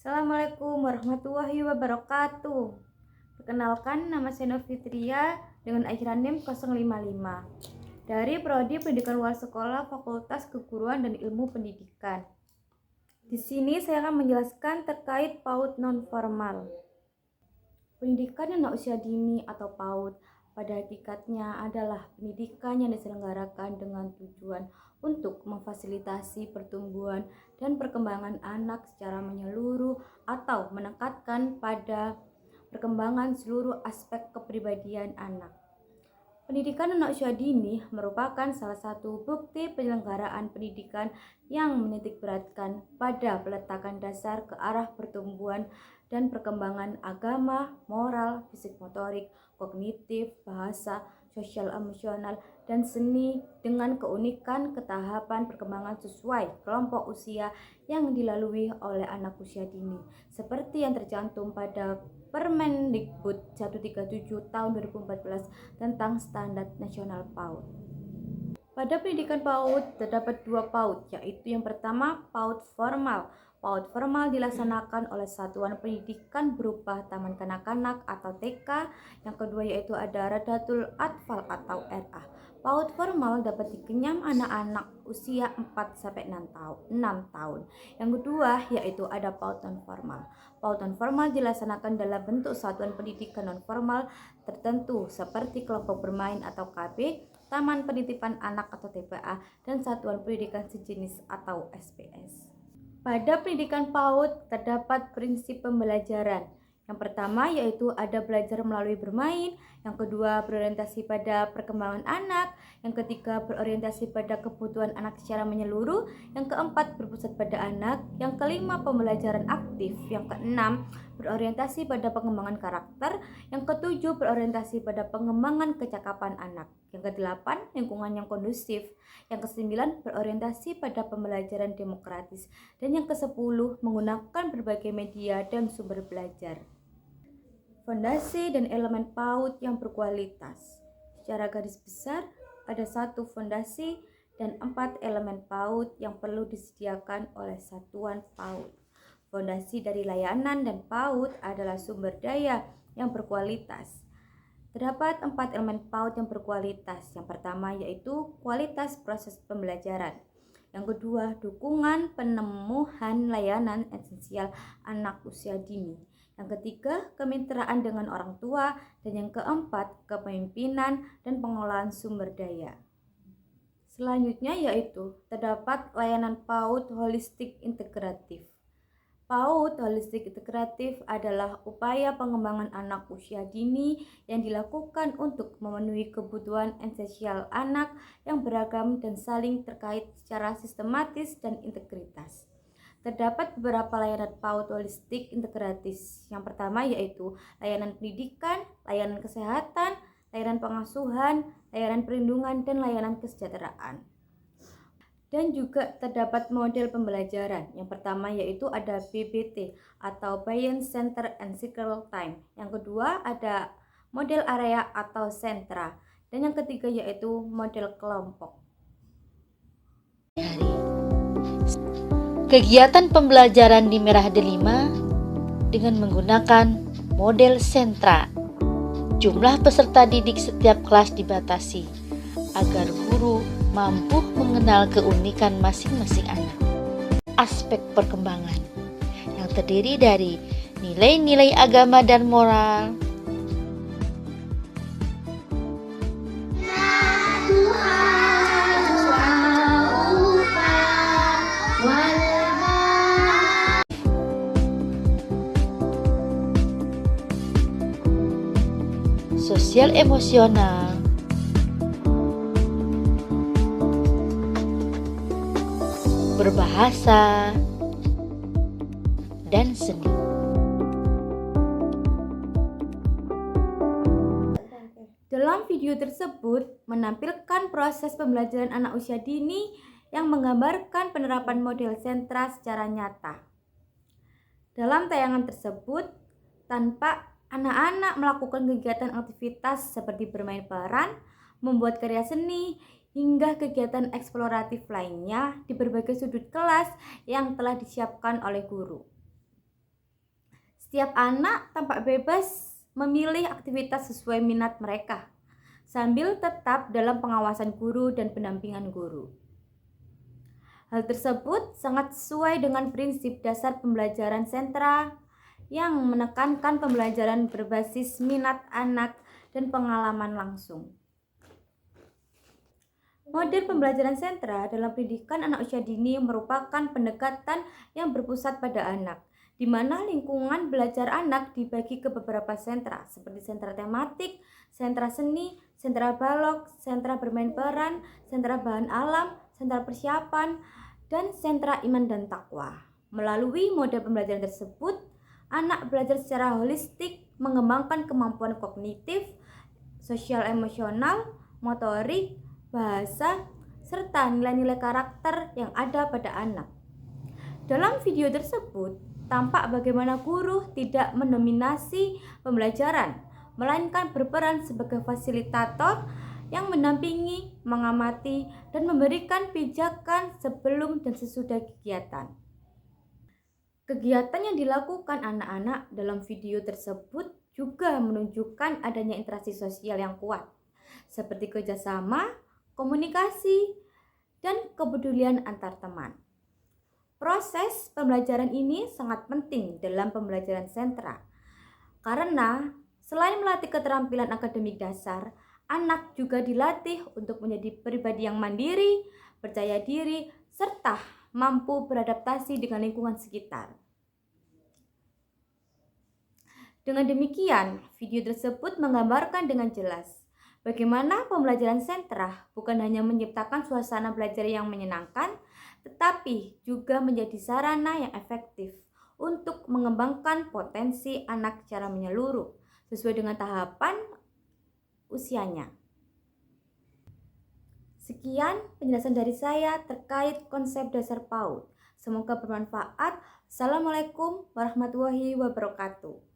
Assalamualaikum warahmatullahi wabarakatuh. Perkenalkan, nama saya Nur Fitria dengan ajaran NIM 055 dari Prodi Pendidikan Luar Sekolah Fakultas Keguruan dan Ilmu Pendidikan. Di sini saya akan menjelaskan terkait PAUD non-formal. Pendidikan anak usia dini atau PAUD pada hakikatnya adalah pendidikan yang diselenggarakan dengan tujuan untuk memfasilitasi pertumbuhan dan perkembangan anak secara menyeluruh atau menekankan pada perkembangan seluruh aspek kepribadian anak. Pendidikan anak usia dini merupakan salah satu bukti penyelenggaraan pendidikan yang menitikberatkan pada peletakan dasar ke arah pertumbuhan dan perkembangan agama, moral, fisik motorik, kognitif, bahasa, sosial emosional, dan seni dengan keunikan ketahapan perkembangan sesuai kelompok usia yang dilalui oleh anak usia dini, seperti yang tercantum pada Permendikbud 137 tahun 2014 tentang Standar Nasional PAUD. Pada pendidikan PAUD terdapat dua PAUD, yaitu yang pertama PAUD formal. PAUD formal dilaksanakan oleh satuan pendidikan berupa Taman Kanak-kanak atau TK. Yang kedua yaitu ada Radatul Atfal atau RA. PAUD formal dapat dikenyam anak-anak usia 4-6 tahun. Yang kedua yaitu ada PAUD non-formal. PAUD non-formal dilaksanakan dalam bentuk satuan pendidikan non-formal tertentu seperti kelompok bermain atau KB, taman penitipan anak atau TPA, dan satuan pendidikan sejenis atau SPS. Pada pendidikan PAUD terdapat prinsip pembelajaran. Yang pertama yaitu ada belajar melalui bermain, yang kedua berorientasi pada perkembangan anak, yang ketiga berorientasi pada kebutuhan anak secara menyeluruh, yang keempat berpusat pada anak, yang kelima pembelajaran aktif, yang keenam berorientasi pada pengembangan karakter, yang ketujuh berorientasi pada pengembangan kecakapan anak, yang kedelapan lingkungan yang kondusif, yang kesembilan berorientasi pada pembelajaran demokratis, dan yang kesepuluh menggunakan berbagai media dan sumber belajar. Fondasi dan elemen PAUD yang berkualitas. Secara garis besar, ada 1 fondasi dan 4 elemen PAUD yang perlu disediakan oleh satuan PAUD. Fondasi dari layanan dan PAUD adalah sumber daya yang berkualitas. Terdapat 4 elemen PAUD yang berkualitas. Yang pertama yaitu kualitas proses pembelajaran. Yang kedua, dukungan penemuan layanan esensial anak usia dini. Yang ketiga, kemitraan dengan orang tua. Dan yang keempat, kepemimpinan dan pengolahan sumber daya. Selanjutnya yaitu terdapat layanan PAUD holistik integratif. PAUD holistik integratif adalah upaya pengembangan anak usia dini yang dilakukan untuk memenuhi kebutuhan esensial anak yang beragam dan saling terkait secara sistematis dan integritas. Terdapat beberapa layanan PAUD holistik integratif. Yang pertama yaitu layanan pendidikan, layanan kesehatan, layanan pengasuhan, layanan perlindungan, dan layanan kesejahteraan. Dan juga terdapat model pembelajaran. Yang pertama yaitu ada BBT atau Buy-in Center and Cycle Time. Yang kedua ada model area atau sentra. Dan yang ketiga yaitu model kelompok. Kegiatan pembelajaran di Merah Delima dengan menggunakan model sentra. Jumlah peserta didik setiap kelas dibatasi agar guru mampu mengenal keunikan masing-masing anak. Aspek perkembangan yang terdiri dari nilai-nilai agama dan moral, sosial emosional, berbahasa, dan seni. Dalam video tersebut menampilkan proses pembelajaran anak usia dini yang menggambarkan penerapan model sentra secara nyata. Dalam tayangan tersebut, tanpa anak-anak melakukan kegiatan aktivitas seperti bermain peran, membuat karya seni, hingga kegiatan eksploratif lainnya di berbagai sudut kelas yang telah disiapkan oleh guru. Setiap anak tampak bebas memilih aktivitas sesuai minat mereka, sambil tetap dalam pengawasan guru dan pendampingan guru. Hal tersebut sangat sesuai dengan prinsip dasar pembelajaran sentra yang menekankan pembelajaran berbasis minat anak dan pengalaman langsung. Model pembelajaran sentra dalam pendidikan anak usia dini merupakan pendekatan yang berpusat pada anak, di mana lingkungan belajar anak dibagi ke beberapa sentra, seperti sentra tematik, sentra seni, sentra balok, sentra bermain peran, sentra bahan alam, sentra persiapan, dan sentra iman dan takwa. Melalui model pembelajaran tersebut, anak belajar secara holistik, mengembangkan kemampuan kognitif, sosial emosional, motorik, bahasa, serta nilai-nilai karakter yang ada pada anak. Dalam video tersebut, tampak bagaimana guru tidak mendominasi pembelajaran, melainkan berperan sebagai fasilitator yang mendampingi, mengamati, dan memberikan pijakan sebelum dan sesudah kegiatan. Kegiatan yang dilakukan anak-anak dalam video tersebut juga menunjukkan adanya interaksi sosial yang kuat, seperti kerjasama, komunikasi, dan kepedulian antar teman. Proses pembelajaran ini sangat penting dalam pembelajaran sentra, karena selain melatih keterampilan akademik dasar, anak juga dilatih untuk menjadi pribadi yang mandiri, percaya diri, serta mampu beradaptasi dengan lingkungan sekitar. Dengan demikian, video tersebut menggambarkan dengan jelas bagaimana pembelajaran sentra bukan hanya menciptakan suasana belajar yang menyenangkan, tetapi juga menjadi sarana yang efektif untuk mengembangkan potensi anak secara menyeluruh sesuai dengan tahapan usianya. Sekian penjelasan dari saya terkait konsep dasar PAUD. Semoga bermanfaat. Assalamualaikum warahmatullahi wabarakatuh.